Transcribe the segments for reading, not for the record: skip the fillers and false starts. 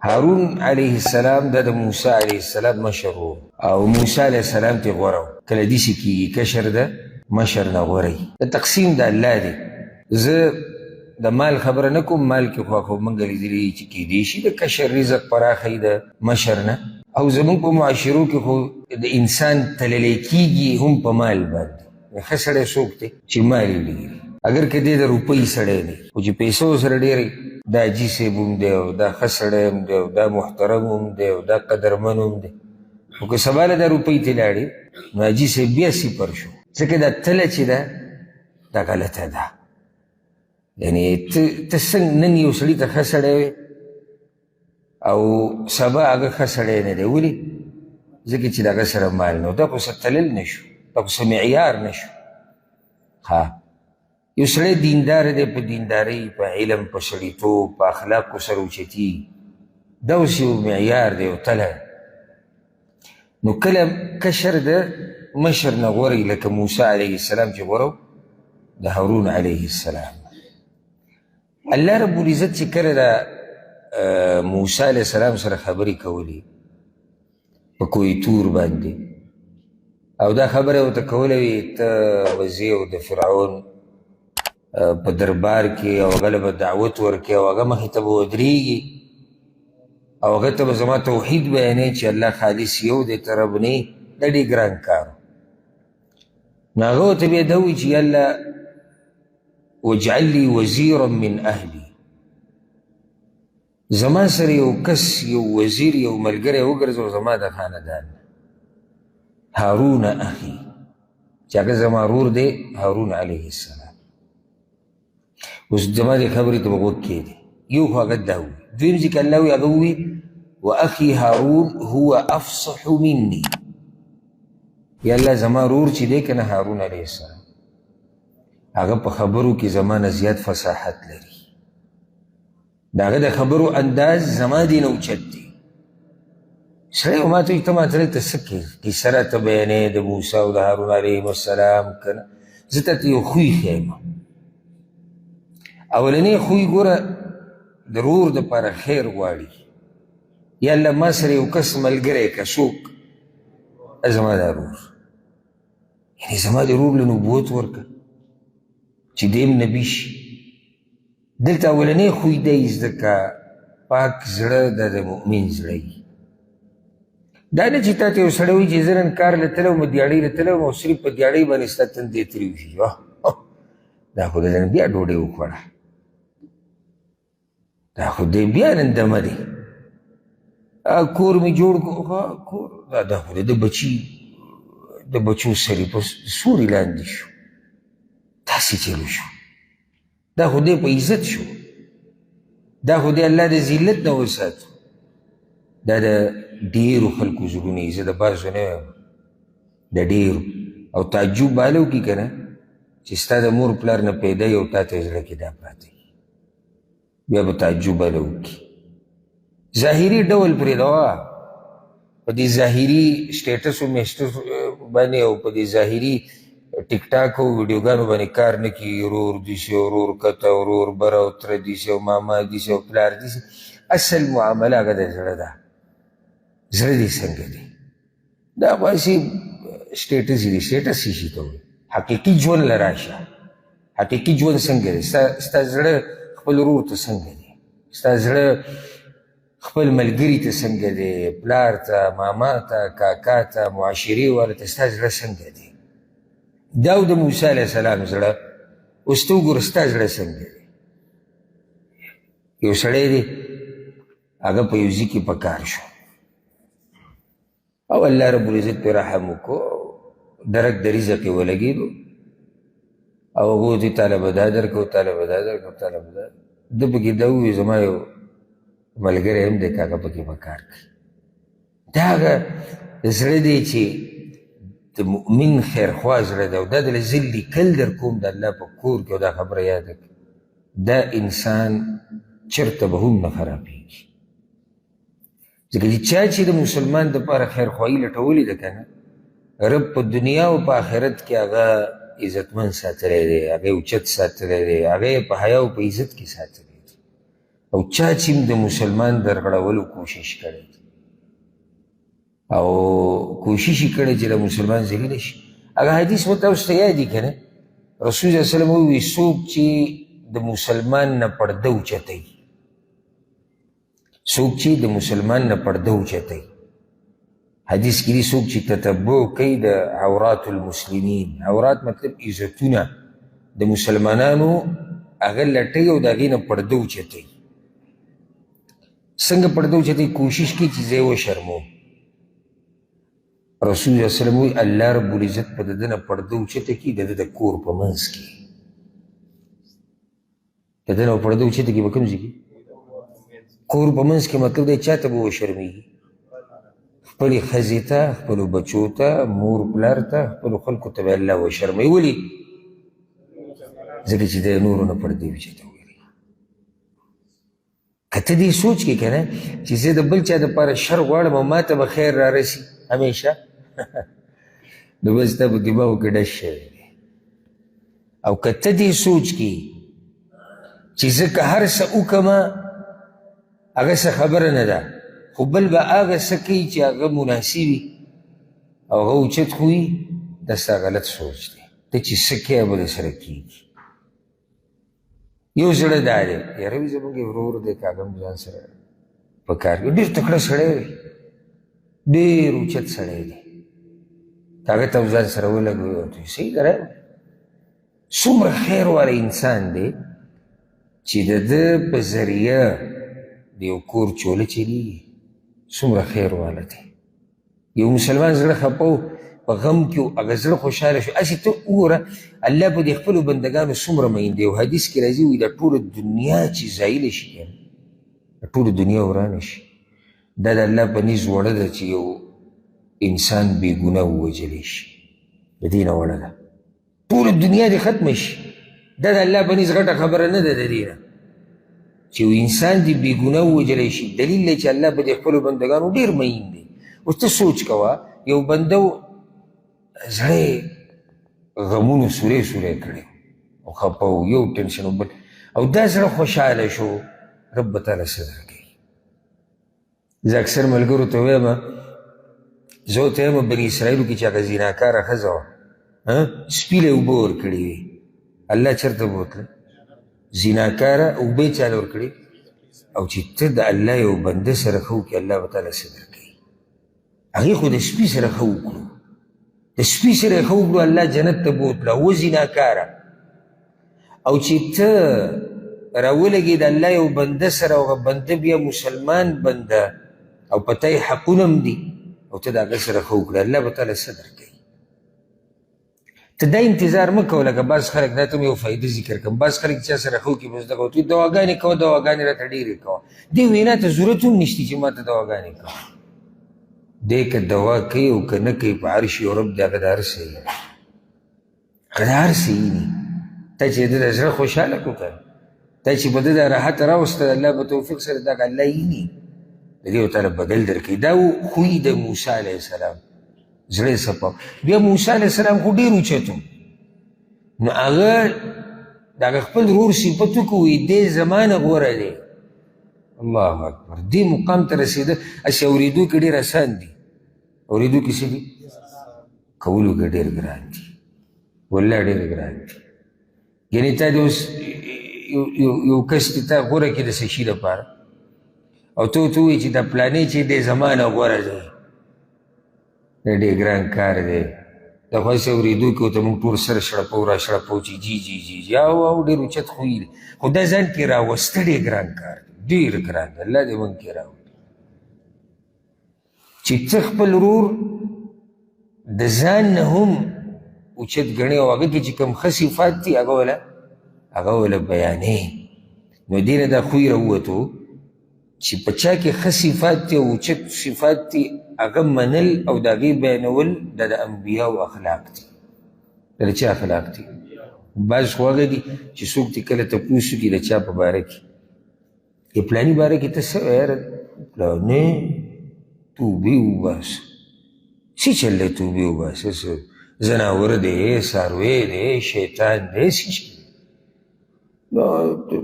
هارون علیه السلام دا موسی علیه السلام مشر و او موسی علیه السلام تی غوره و کله دیسی کیږي کشر ده مشر نه غوره د تقسیم د الله دی. زه د مال خبره نه کوم، مال کې خو موږ لیدلي چې کیدی شي د کشر رزق پراخی د مشر نه، او زموږ په معاشرو کې خو د انسان تللی کیږي هم په مال باندې. ښه سړی څوک دی چې مال یې ډېر اگر که دی د روپۍ سړی دی خو چې پیسو سره ډېرې دا حاجي صاحب هم دی او دا ښه سړی هم دی او دا محترم هم دی او دا قدرمن هم دی، خو که سبا له دا روپۍ ته لاړې نو حاجي صاحب بیا صفر شو، ځکه دا تله چې ده دا غلطه ده. یعنې ته څنګه نن یو سړي ته ښه سړی وې او سبا هغه ښه سړی نه دی، ولې؟ ځکه چې د هغه سره مال نه و، دا خو څه تلل نه شو، دا خو څه معیار نه شو. یو سړی دیندار دی، په دیندارۍ په علم په سړیتوب په اخلاقو سره اوچتي، دا اوس یو معیار دی او تله. نو کله کشر د مشر نه غوره لکه موسی علیه السلام چې غوره د هارون علیه السلام. الله رب العزت چې کله د موسی علیه السلام سره خبرې کولې په کوی تور باندې او دا خبره ورته کوله وي ته به ځې او د فرعون په دربار کې او هغه له به دعوت ورکړې او هغه مخې ته به ودرېږي او هغه ته به زما توحید بیانوي چې الله خالص یو دی ته رب نه، دا ډېر ګران کار و. نو هغه ورته بیا دا ووایي چې یا الله واجعل لي وزیرا من اهلي، زما سره یو کس یو وزیر یو ملګری وګرځو زما د خاندان، هارون اخي چې هغه زما ورور دی هارون علیه السلام. اوس زما دې خبرې ته به غوږ کښېږدي، یو خو هغه دا ووایي، دویم ځکه الله وایي هغه ووایي واخي هارون هو افصح مني، یا الله زما ورور چې دی که نه هارون علیه السلام هغه په خبرو کې زما نه زیات فصاحت لري، د هغه د خبرو انداز زما دې نه اوچت دی. سړی و ما ته وایي ته ما ته دلته څه کوې کیسه راته بیانوې د موسی او د هارون علیهم السلام که نه، زه تاته یو خوی ښیم. اولنی خوی ګوره د ورور دپاره خیر غواړي، یا الله ما سره یو کس ملګری که څوک زما دا ورور، یعنې زما د ورور له نبوت ورکه چې دیم نبي شي. دلته اولنی خوی دی زده که پاک زړه د مؤمن زړه وي، دا نه چې تا ته یو سړی وایي چې زه نن کار له تللی وم دیاړۍ له تللی وم او صرف په دیاړۍ باندې ستا تندی تریو شي، دا خو د نن بیا ډوډۍ وخوړه، دا خو دی بیا نن دمه دی، کور مې جوړ کړو، دا خو د بچو سرې په سوري لاندې شو، داسې چلو شو، دا خو دی په عزت شو، دا خو دی الله د ذلت نه وساتو. دا د ډېرو خلکو زړونه زه د بعضو نه یم، د ډېرو او تعجب باله وکړي که نه چې ستا د مور پلار نه پیدا یي او تا ته زړه کې دا پراته وي، بیا به تعجب باله وکړي. ظاهري ډول پرېږدوه، په دې ظاهري سټیټس او میسټس باندې او په دې ظاهري ټیک ټاک او ویډیوګانو باندې کار نه کړي، ورور دي سي ورور کته ورور بره او تره دي سي او ماما دي سي او پلار دي سي. اصل معامله هغه د زړه ده، زړه دې څنګه دی، دا خو هسې سټیټس دي، سټیټس څه شي ته وایي، حقیقي ژوند له راشه، حقیقي ژوند څنګه دی، ستا زړه خپل ورور ته څنګه دی، ستا زړه خپل ملګري ته څنګه دی، پلار ته ماما ته کاکا ته معاشرې والا ته ستا زړه څنګه دی. دا د موسی علیه السلام زړه، اوس ته وګوره ستا زړه څنګه دی. یو سړی دی هغه په یو ځای کې په کار شو او الله رب العزت پې رحم وکړو، درک د رزق یې ولګېدو او هغه ورته تاله به دا درکړو تاله به دا درکړو تاله به دا، ده پکې دا ووایي زما یو ملګری هم دی که هغه پکې په کار کوي. دا هغه زړه دی چې د مؤمن خیرخوا زړه دی او دا دله زه لیکل در کوم د الله په کور کې او دا خبره یاده کړه، دا انسان چرته به هم نه خرابېږي. ځکه چې چا چې د مسلمان دپاره خیرخواهي لټولې ده که نه، رب په دنیا او په آخرت کې هغه عزتمند ساتلی دی، هغه اوچت ساتلی دی، هغه یې په حیا او په عزت کې ساتلی دی. او چا چې د مسلمان د رغړولو کوشش کړی او کوشش یې کړی چې د مسلمان ذلیله شي. هغه حدیث مو تاسو ته یاد دي که نه؟ رسول صلی الله علیه وسلم ووایي څوک چې د مسلمان نه پرده اوچتوي، څوک چې د مسلمان نه پرده اوچتوي، حدیث کې دي څوک چې تتبع کوي د عورات المسلمین، عورات مطلب عزتونه د مسلمانانو هغه لټوي او د هغې نه پرده اوچتوي. څنګه پرده اوچتوي؟ کوشش کوي چې زه یې وشرموم. رسول صلی الله علیه وسلم وایي الله رب العزت په د ده نه پرده اوچته کړي د ده د کور په منځ کې، د ده نه پرده اوچته کړي په کوم ځای کې؟ کور په منځ کې. مطلب دی چا ته به وشرمېږي؟ خپلې ښځې ته، خپلو بچو ته، مور پلار ته، خپلو خلکو ته به الله وشرموي. ولې؟ ځکه چې د نورو نه پردې اوچته وکړي. که ته دې سوچ کې که نه چې زه د بل چا دپاره شر غواړم او ما ته به خیر را رسي همیشه، نو بس ستا په دماغو کې ډش شوی دی. او که ته دې سوچ کې چې زه که هر څه وکړمه هغه څه خبره نه ده، خو بل به هغه څه کوي چې هغه مناسب وي او هغه اوچت خو وي، دا ستا غلط سوچ دی. ته چې څه کوې به درسره کېږي. یو زړه دا دی یاره وي زموږ یو ورور دی که هغه هم ځان سره په کار کوي، ډېر تکړه سړی دی، ډېر اوچت سړی دی، هغه ته ځان سره ولګوي او ته صحیح دی. څومره خیر والی انسان دی چې د ده په ذریعه د یو کور چوله چلېږي، څومره خیر واله دی. یو مسلمان زړه خفه و په غم کې و، هغه زړه خوشحاله شو. هسې ته وګوره الله په دې خپلو بندګانو څومره مین دی. یو حدیث کې راځي وایي دا ټوله دنیا چې زایله شي که نه، دا ټوله دنیا ورانه شي، دا د الله په نیز وړه ده چې یو انسان بې ګناه ووژلی شي، د دې نه وړه ده. ټوله دنیا دې ختمه شي، دا د الله په نیز غټه خبره نه ده د دې نه چې یو انسان دې بې ګناه ووژلی شي. دلیل دی چې الله په دې خپلو بندګانو ډېر مین دی. اوس ته سوچ کوه یو بنده زړی غمونو سوری سوری کړی او خفه و، یو ټینشن و بل، او دا زړه خوشحاله شو، رب به تعالی څه درکوي. زه اکثر ملګرو ته وایم، زه ورته وایم بني اسرائیلو کې چې هغه زیناکاره ښځه وه سپي له اوبه ورکړې وې، الله چېرته بوتله؟ زیناکاره اوبه یې چاله ورکړې. او چې ته د الله یو بنده سره ښه وکړې الله به تعالی څه درکوي. هغې خو د سپي سره ښه وکړو، د سپي سره یې ښه وکړو الله جنت ته بوتله، و زیناکاره. او چې ته راولګې د الله یو بنده سره، او هغه بنده بیا مسلمان بنده او په تا یې حقونه هم دي، او ته د هغه سره ښه وکړې الله به تعالی څه درکوي. ته دا انتظار مه کوه. لکه بعض خلک دا ته مې یو فایده ذکر کړم، بعض خلک چا سره ښه وکړي بس دغه ورته دواګانې کوه، دواګانې راته ډېرې کوه. دې وینا ته ضرورت هم نشته چې ما ته دواګانې کوه. دی که دوا کوي او که نه کوي په عرش یو رب دی، هغه د هر څه یي، هغه د هر څه ییني. ته چې د ده زړه خوشحاله کړو که ته چې به ده دا راحت راوسته الله په توفیق سره دغه الله ییني، د دې ورته بدل درکوي. دا خوی د موسی علیه السلام، زړه یې صفا. بیا موسی علیه السلام خو ډېر اوچت و، نو هغه د هغه خپل ورور صفت وکړو، وایي دی زما نه غوره دی. الله اکبر. دې مقام ته رسېده. هسې اورېدو کې ډېر اسان دي، اورېدو کې څه دي؟ کولو کې ډېر ګران دي، والله ډېر ګران دي. یعنې تا د اوس یو کس دې تا غوره کړي د څه شي لپاره، او ته ورته ووایي چې دا پلانې چې دی زما نه غوره دی، دا ډېر ګران کار دی. دا خو هسې اورېدو کې ورته موږ ټول سر شړپو را شړپو چې جي جي جي جي، او ډېر اوچت خوی دی، خو دا ځان کې راوسته ډېر ګران کار دی، ډېر ګران دی. الله دې موږ کې راوړي چې ته خپل ورور د ځان نه هم اوچت ګڼې، او هغه کې چې کوم ښه صفات دي هغه وله بیانې. نو دې نه دا خوی راووتو چې په چا کې ښه صفات دي او اوچت صفات دي هغه منل او د هغې بیانول دا د انبیاو اخلاق دي. دا د چا اخلاق دي؟ بعض خو هغه دي چې څوک دې کله تپوس وکړي د چا په باره کې، د پلاني باره کې ته څه وایې؟ یاره پلانې توبې وباسه. څه چل دی توبې وباسه؟ څه زناور دی، څاروی دی، شیطان دی، څه چل دی؟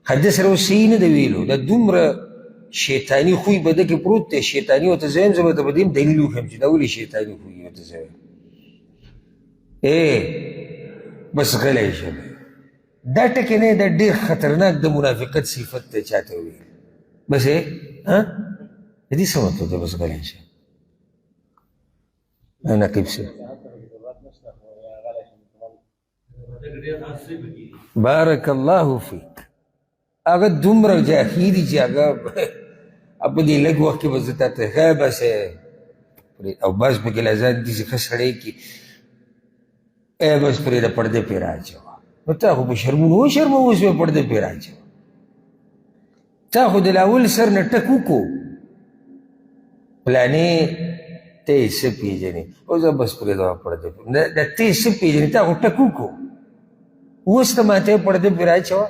حد سره اوس صحیح نه ده ویلو، دا دومره شیطاني خوی به ده کې پروت دی. شیطاني ورته زه یم، زه به ته په دې هم دلیل وښیم چې دا ولې شیطاني خوی ورته زه یم. بس غلی شه. دا ټکې نه دا ډېر خطرناک د منافقت صفت دی چاته وویل. بس د دې څه مطلب دی؟ بس غلی شه. نقیب صاحب بارک الله فیک. هغه دومره جاهي دي چې هغه په دې لږ وخت کې به زه تا ته ښه بس او بس پکې لازم داسې ښه سړی کي بس پرېږده پردې پرې رااچوه. نو تا خو په شرمونو وشرمه، اوس به پردې پرې رااچوه. تا خو د لاول سر نه ټک وکړو پلانې ته یې څه پېژنې، اوس به بس پرېږده پردې پرې د ته یې څه پېژنې، تا خو ټک وکړو، اوس ته ما ته یې پردې پرې رااچوه.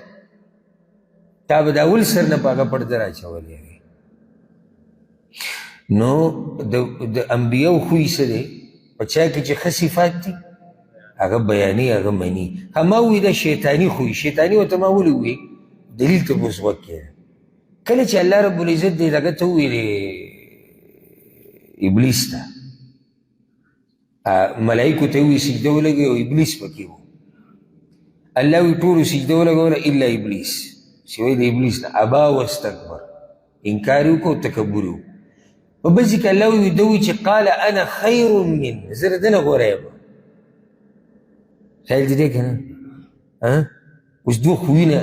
تا به د اول سر نه په هغه پرده راچولې وي. نو د انبیاو خوی څه دی؟ په چا کې چې ښه صفات دي هغه بیانې، هغه مني. ما ووایي دا شیطاني خوی، شیطاني ورته ما ولې ووایي؟ دلیل ته به اوس غوږ کېږه. کله چې الله رب العزت دې هغه ته وویلې ابلیس ته، ملایکو ته ووایي سجده ولګوئ او ابلیس پکې و. الله وایي ټولو سجده ولګوله الا ابلیس، سوی د ابلیس نه ابا واستکبر، انکار یې وکړو، تکبر یې وکړو. په بل ځای کې الله وایي ده وایي چې قال انا خیر من، زه د ده نه غوره یم. خیال دې دی که نه؟ اوس دوه خویونه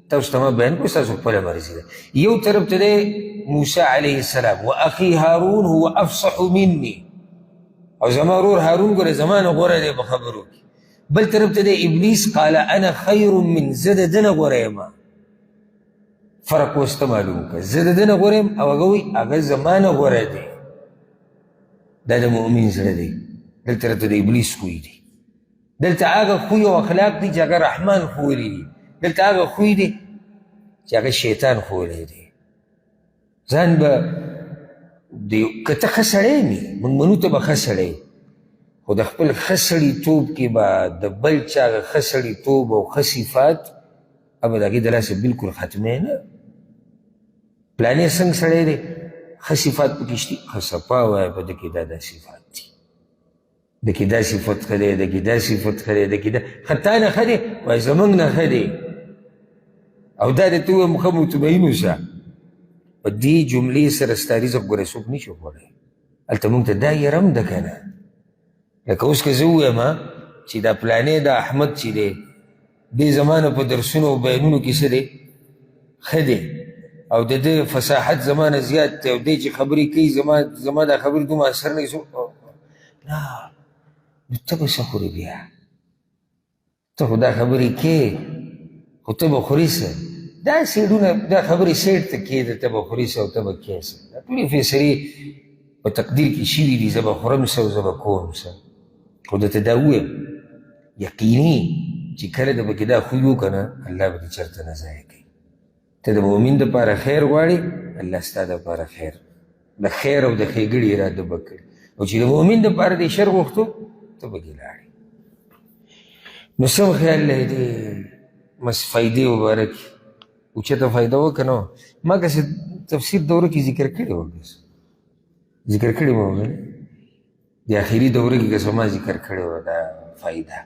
تاسو ته ما بیان کړو، ستاسو خپله مرضي ده. یو طرف ته دی موسی علیه السلام، و اخي هارون هو افصح مني، او زما ورور هارون ګوره زما نه غوره دی په خبرو کې. بل طرف ته دی ابلیس قال انا خیر من، زه د ده نه غوره یم. فرق اوس ته معلوم کړه، زه د ده نه غوره یم او هغه وایي هغه زما نه غوره دی. دا د مؤمن زړه دی. دلته راته د ابلیس خوی دی، دلته هغه خوی او اخلاق دي چې هغه رحمان ښوولي دي، دلته هغه خوی دی چې هغه شیطان ښوولی دی. ځان به که ته ښه سړی مې، موږ منو ته به ښه سړی، خو د خپل ښه سړیتوب کې به د بل چا هغه ښه سړیتوب او ښه صفات هغه د هغې د لاسه بلکل ختموی نه. پلانې څنګه سړی دی، ښه صفات پکې شته، ښه صفا وایه په ده کې دا صفات دي، د کې دا صفت ښه دی، د کې دا صفت ښه دی، د کې دا ښه تا نه ښه دی، وایي زموږ نه ښه دی. او دا درته ووایم ښه مطمئن اوسه، په دې جملې سره ستا رزق ګوره څوک نه شي خوړی. هلته موږ ته دا یره هم ده که نه. لکه اوس که زه ووایم چې دا پلانې دا احمد چې دی دې زما نه په درسونو او بیانونو کې څه دی ښه دی، او د ده فصاحت زما نه زیات دی، او دی چې خبرې کوي زما دا خبرې دومره اثر نه کوي، نه نو ته به څه خورې بیا؟ ته خو دا خبرې کوې خو ته به خورې څه؟ دا سیډونه دا خبرې سیډ ته کېده، ته به خورې څه او ته به کوې څه؟ دا ټولې فیصلې په تقدیر کې شوي دي، زه به خورم څه او زه به کوم څه. خو درته دا ووایم یقیني چې کله د پکې دا خوی وکړه نه، الله به دې چېرته نه ضایع کوي. ته د مؤمن دپاره خیر غواړې، الله ستا دپاره خیر د خیر او د ښېګړې اراده به کړي، او چې د مؤمن دپاره دې شر غوښتو ته پکې لاړې. نو سم خیال لري دې بس فایدې مبارکې اوچته فایده وکړه. نو ما که څه تفسیر دوره کې ذکر کړی و، ذکر کړی مو د آخري دوره کې که څه ما ذکر کړی و دا فایده